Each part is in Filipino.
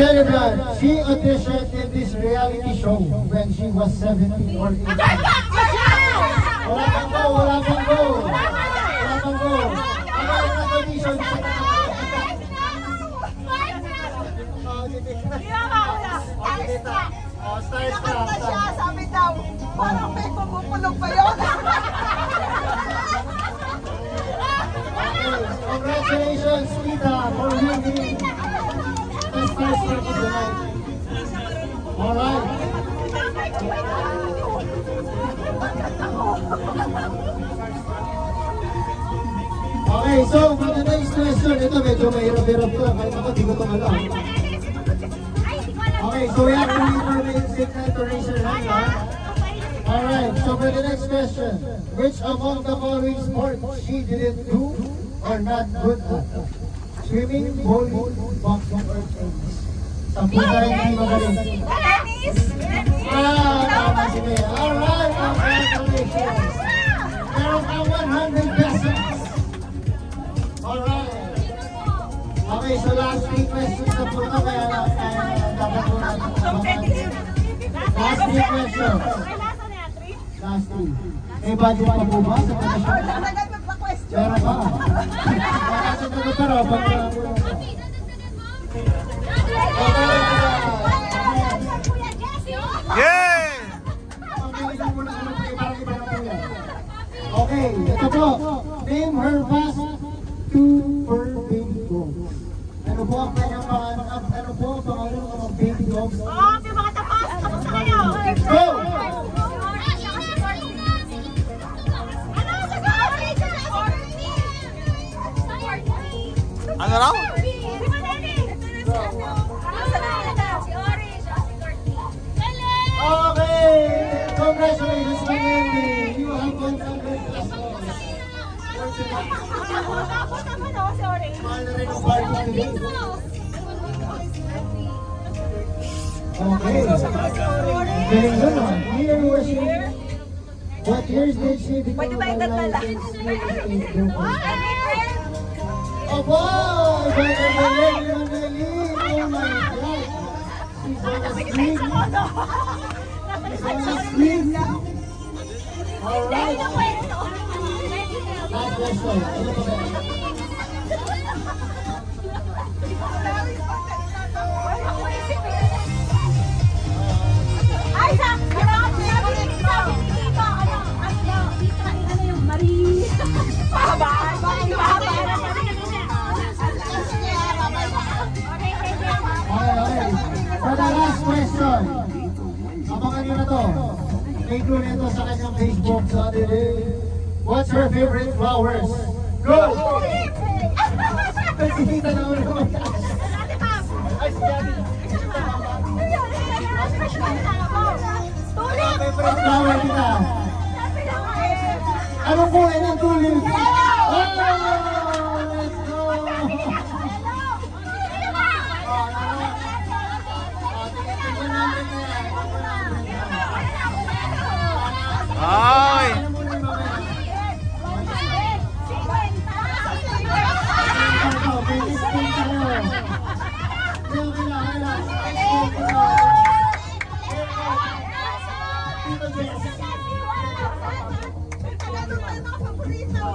tell you that she auditioned in this reality show when she was 17 or 18. Wala pang go, wala pang go. Wala pang go. Ano yung nag-audition? Nakanta siya, sabi daw, parang may pumupulog pa yun. Congratulations, Tita, for winning the first part of the night. Alright. Okay, so for the next question, ito medyo mahirap-hirap to. Kahit ako, di ko ito alam. Okay, so we have to leave for the signal to raise your hand, ha? Alright, so for the next question, which among the following sports she didn't do or not good at? Swimming, bowling, boxing, or tennis? Sampu tayo hindi magaling. Tennis! Tama si Bea. Alright, congratulations. Meron ka 100 pesos. Alright. Okay, so last 3 questions na po ito, kaya dapat po natin sabahan. Last 3 questions. Last 3. May budget pa po ba sa pagkasyon? Meron pa. Kasi ito pero pag... Yeah! Okay, ito po. Name her past 2 fur baby dogs. Ano po ang kanyang pangalan? Ano po ang pangalan ng mga baby dogs? Oh, may mga tapas! Kamusta kayo? Go! Ano raw? Okay! Congratulations, Mandy! You have 100 pesos. Mahal na rin ang party today. Okay. Galing doon, ha? Here was she. What years did she become a licensed real estate broker? Aba! Iba na galing! Iba na galing! Oh my God! She's on the street! She's on the street! Alright! Last question. Ano pa ba? Ay, ano yung Marie? Mahaba! Okay. For the last question, abangan nyo na to. May clue na ito sa kanyang Facebook sa atin. What's her favorite flowers? Go! Sige, tanaw naman. Ay, sige. Favorite flower kita. Anong kulay ng tulip? Oh! Let's go! Ay! Ano tayo mga paborito?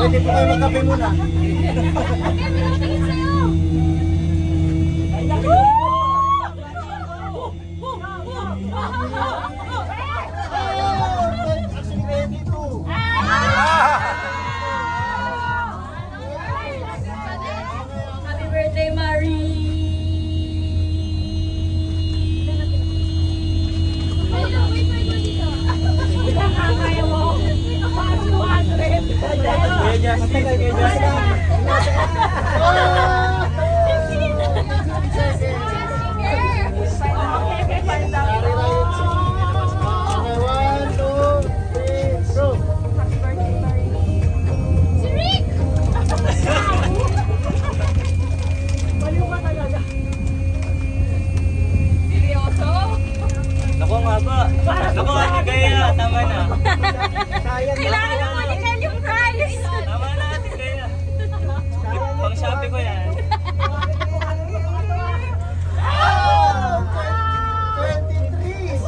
Pwede po kayo magkape muna. Actually, ready to. Happy birthday, Marie! Kaya mo? 200! Kaya Justin, kaya Justin. Okay, 1, 2, 3, go. Si Rick! Baliw ka talaga. Seryoso? Naku nga ba? Naku nga, Tigaya. Tama na. Kailangan mo ulitin yung prize! Tama na, Tigaya. Pang Shopee ko yan. 23.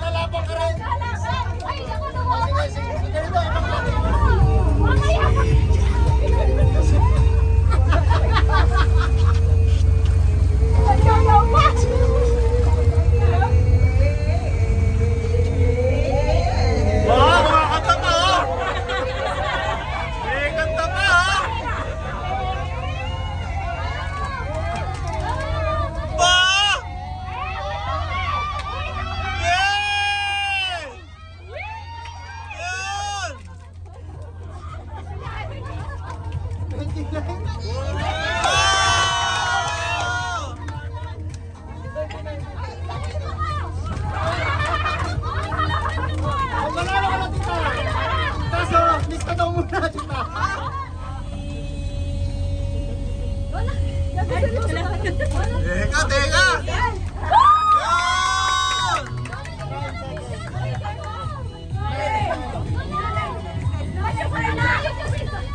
Lalaban ka rin. Ay, naku, naku! Sige, sige. Ganito, Mamaya pa! Nagkakaw pa! Mga kanta pa, oh! May kanta pa, oh! Ba! Yay! Yan! 29. Wow! Manalo ka na, tita. Kaso, lista daw muna, tita. Teka, teka! Yan!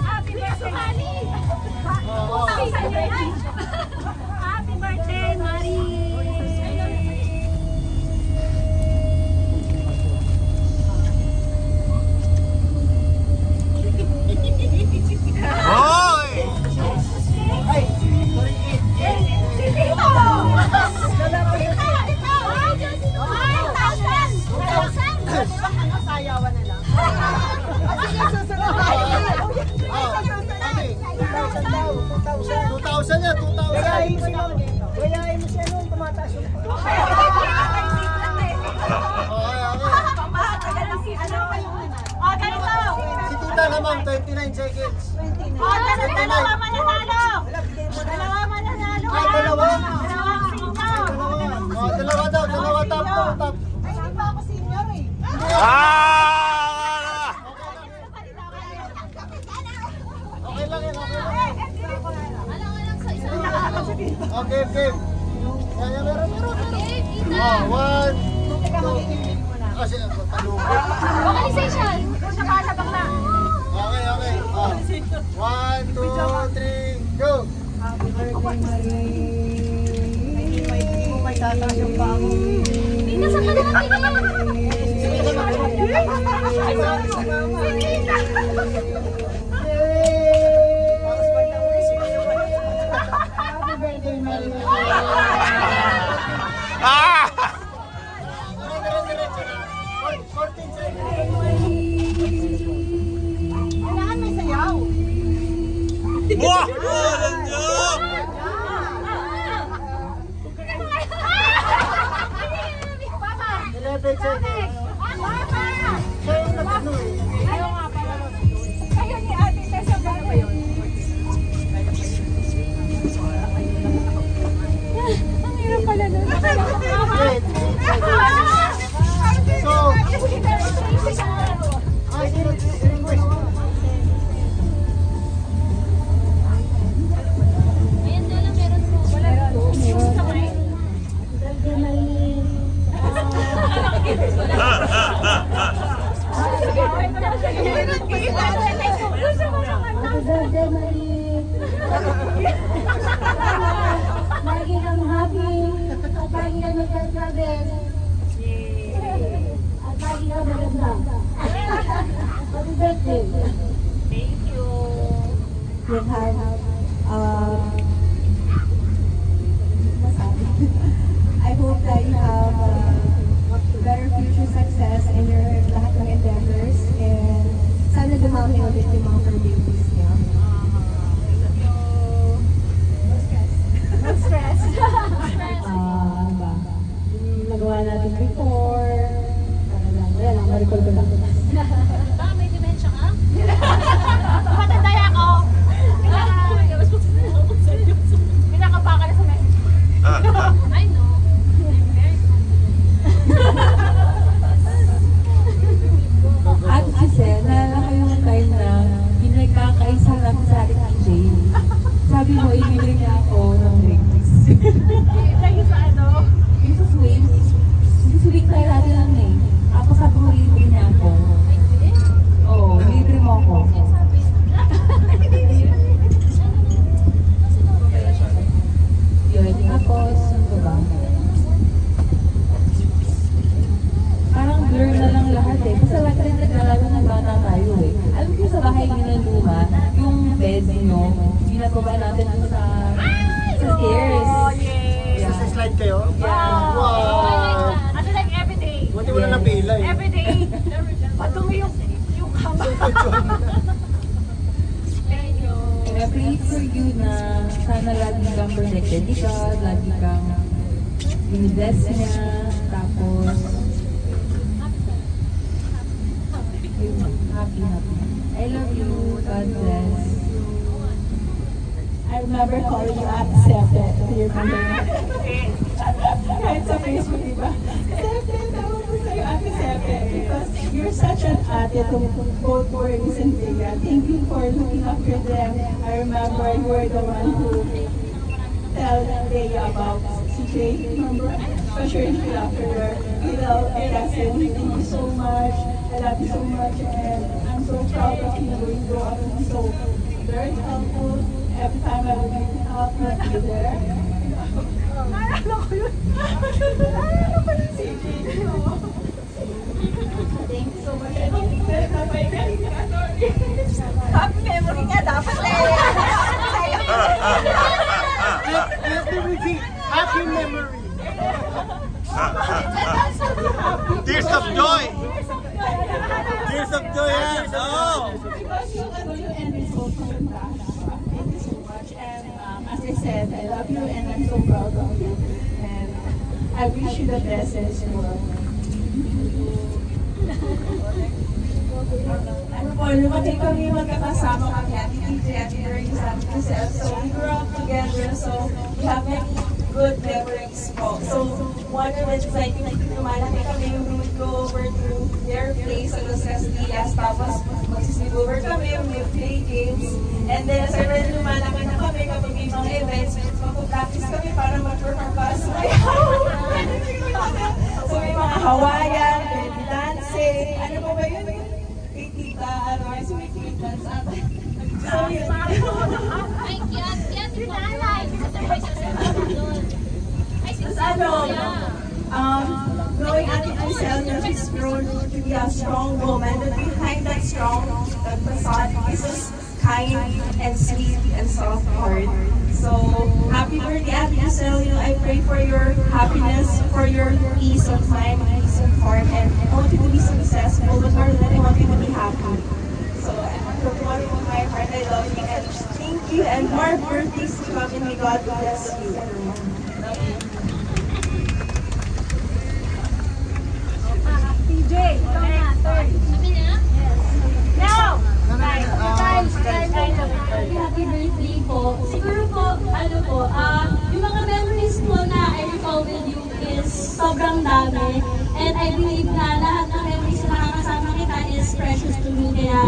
Happy birthday, Marie! Happy birthday, Marie! Hoy! Ay, 38. Sayawan na lang. Sige, susunod. Okay. 2,000 daw. 2,000 yan, 2,000. Gayahin mo siya nun. Gayahin mo siya nun. Tumataas yung Okay, okay. Si tita naman, 29 seconds. 29. Dalawa mananalo! Dalawa mananalo! Ay, dalawa? Dalawang singaw! Oh, dalawa daw, dalawa top, top. Ay, hindi pa ako senior eh. Ah! Okay lang yan, okay lang yan. Okay, okay. Yan, meron. Oh, 1, 2, kasi talubog. Organization! Okay, okay. Oh. 1, 2, 3, go. Hindi mo may tataas yung paa mo. Tina, saan ka naman Ay, sorry, mama. Tapos pag nauli senior. Happy birthday, Marie. Ah! 14 seconds. Kailangan may sayaw. Wah! Walang joke! 11 seconds. Siya yung nag-ano eh. Kayo ni Ate Tessa, ba yun? Ang hirap pala nun. Wait. So, request. Ayan na lang, meron po. Wala po. Sa mic. Lagi kang happy at lagi kang birthday. Thank you. You have, I hope that you have better future success in your lahat ng endeavors, and sana dumami ulit yung mga babies niyo. No stress. Ba? Yung nagawa natin before, wala lang, ma-recall ko lang. Baka may dementia ka? Matanda ako. Pinakabaka na sa message. I know. At kasi, naalala ko yung time na pinagkakaisa namin sa ating PJ. Sabi mo, ibili niya ako ng drinks. Dahil sa ano? Yung sa swing, susulik tayo natin lang eh. Tapos sabi mo, ibili niya ako. Oo, libre mo ako. Yun, tapos, ano ba? Parang blur na lang lahat eh. Kasi lahat rin naglalaro ng bata tayo eh. Alam ko sa bahay nyo ng luma, yung bed nyo, ginagawa natin dun sa stairs. Oh, yes. Sa slide kayo? Yeah. Wow! Ano like everyday? Buti wala napila eh. Everyday. Padumi yung kama. Thank you. And I pray for you na sana lagi kang protected ni God, lagi kang bless niya, tapos happy. I love you. God bless. I remember calling you Ate Sepe. Do you remember that? Kahit sa Facebook, diba? Sepe, tawag ko sa'yo Ate Sepe. Because you're such an ate to both Boris and Vega. Thank you for looking after them. I remember you were the one who tell Leia about CJ, remember? Especially after her little cousin. Thank you so much. I love you so much. And I'm so proud of you. You grow up to be so very helpful. Every time I would need help, you'd be there. Naalala ko yun. Naalala ko yung CJ. Thank you so much. Happy memory nga dapat eh. Happy memory! Tears of joy! Tears of joy, yan! Oo! Because you ended so fantastic. Thank you so much. And as I said, I love you and I'm so proud of you. And I wish you the best in this world. Ano po, lumaki kami magkakasama kami at TJ at Mary sa Giselle. So we grew up together, so we have many good memories po. So one of the exciting na lumalaki kami, we would go over to their place sa Los Castillas, tapos magsisleepover kami, we would play games. And then as I read, lumalaki na kami kapag may mga events, magpo-practice kami para mag-perform para sa so may mga Hawaiian, baby dancing, ano pa ba yun? Tita, ano, sweet dance ata. So yun. Ay, kiyat, sinalay. Tapos ano, knowing Ate Giselle that she's grown to be a strong woman, but behind that strong, that facade is just kind and sweet and soft heart. So, happy birthday, Ate Giselle. You know, I pray for your happiness, for your peace of mind, peace of heart, and I want you to be successful, but more than that, I want you to be happy. So, from the bottom of my heart, I love you and thank you, and more birthdays to come, and may God bless you, everyone. Love you. TJ, ikaw na, turn. Sabi niya? Yes. Now! Happy birthday po. Siguro po, ano po, yung mga memories po na I recall with you is sobrang dami. And I believe na lahat ng memories na nakakasama kita is precious to me. Kaya,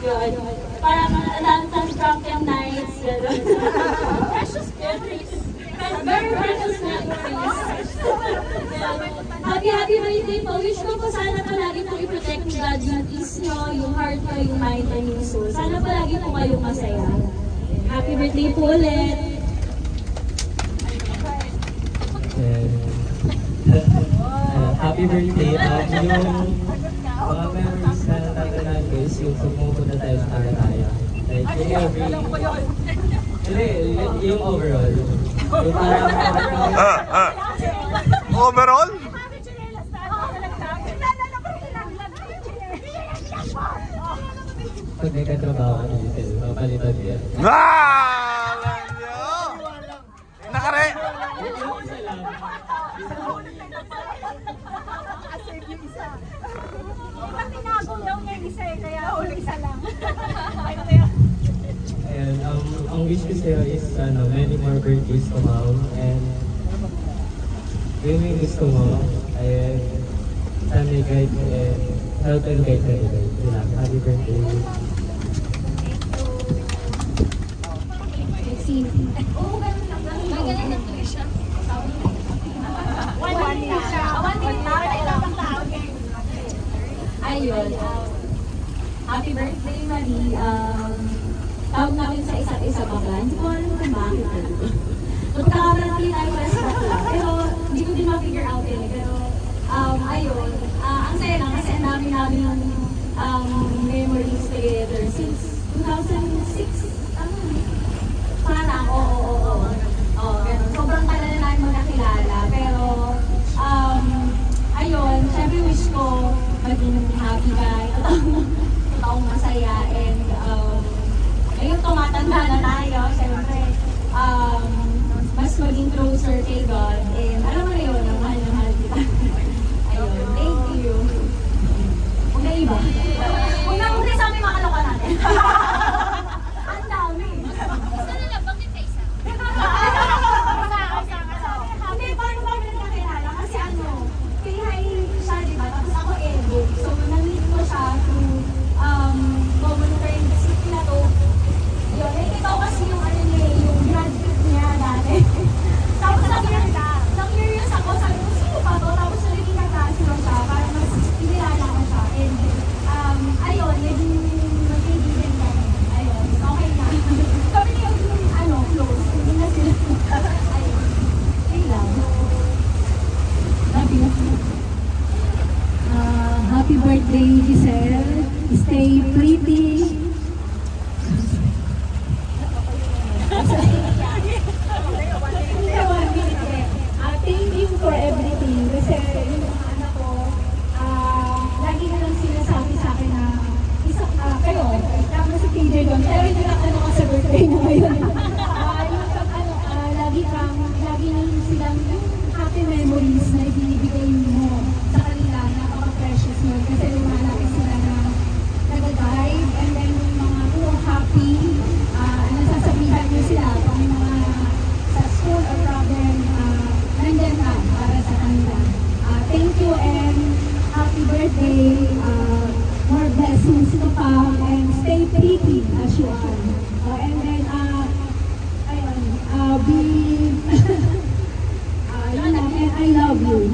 yun. Parang alam drunken nights, gano'n. Precious memories. Very precious memories. Happy birthday po. Wish ko po sana palagi po i-protect ni God yung peace nyo, yung heart nyo, yung mind nyo, yung soul. Sana palagi po kayong masaya. Happy birthday po ulit. Happy birthday. Yung mga memories na tatandaan ko is costumes, so pumupunta tayo sa Tagataya. Like, yung every... Hindi, yung overall. Yung parang... Overall? Pag nagkatrabaho ka dito, mapalitan yan. Alam nyo! Nakare! Isa lang. Ayan, ang wish ko sa'yo is many more birthdays to come, and yung gusto mo ay sana guide and help and guide ka nila. Happy birthday. Ayun, happy birthday, Marie. Tawag namin sa isa't isa bakla. Hindi ko alam kung bakit. Magkakaroon tayo respect lang. Pero hindi ko din ma-figure out yun. Pero ayun, ang saya lang kasi ang dami namin ng memories together since 2006. Parang, oo. Ganun. Sobrang tagal na namin magkakilala. Pero, ayun, syempre wish ko maging happy ka, totoong masaya, and ngayon tumatanda na tayo, syempre, mas maging closer kay God, and alam mo na yun, ang mahal na mahal kita. Ayun, thank you. Huwag na iba. Huwag na sa amin makaloka natin. Ang dami. Gusto na lang, bakit ka isa? Hindi, paano ba nagkakilala? Kasi kay Hi siya, diba? Tapos ako Ego. So, na-meet ko siya through common friends na to. Yun, ikaw kasi yung yung graduate niya dati. Tapos na-curious ako, sabi ko, sino pa to? Tapos naging nagkasiro siya, para mas pinilala ko siya. And, ayun, naging magkaibigan kami. Ayun, okay na. Kami na yung, close. Hindi na sila. Ayun. Ayun lang. Happy birthday, Giselle. Stay pretty. Thank you for everything. Kasi yung mga anak ko, lagi na lang sila sabi sa akin na kayo, tama si KJ doon, pero hindi lang ka sa birthday na ngayon. Lagi silang happy memories na ibinibigay mo sa kanila, napaka-precious mo. Kasi lumalaki sila na nag-drive, and then yung mga happy, nasasabihan nyo sila kung mga sa school or problem, nandyan ka para sa kanila. Thank you and happy birthday. More blessings to come and stay pretty as you are. And then, ayun, yun lang, and I love you.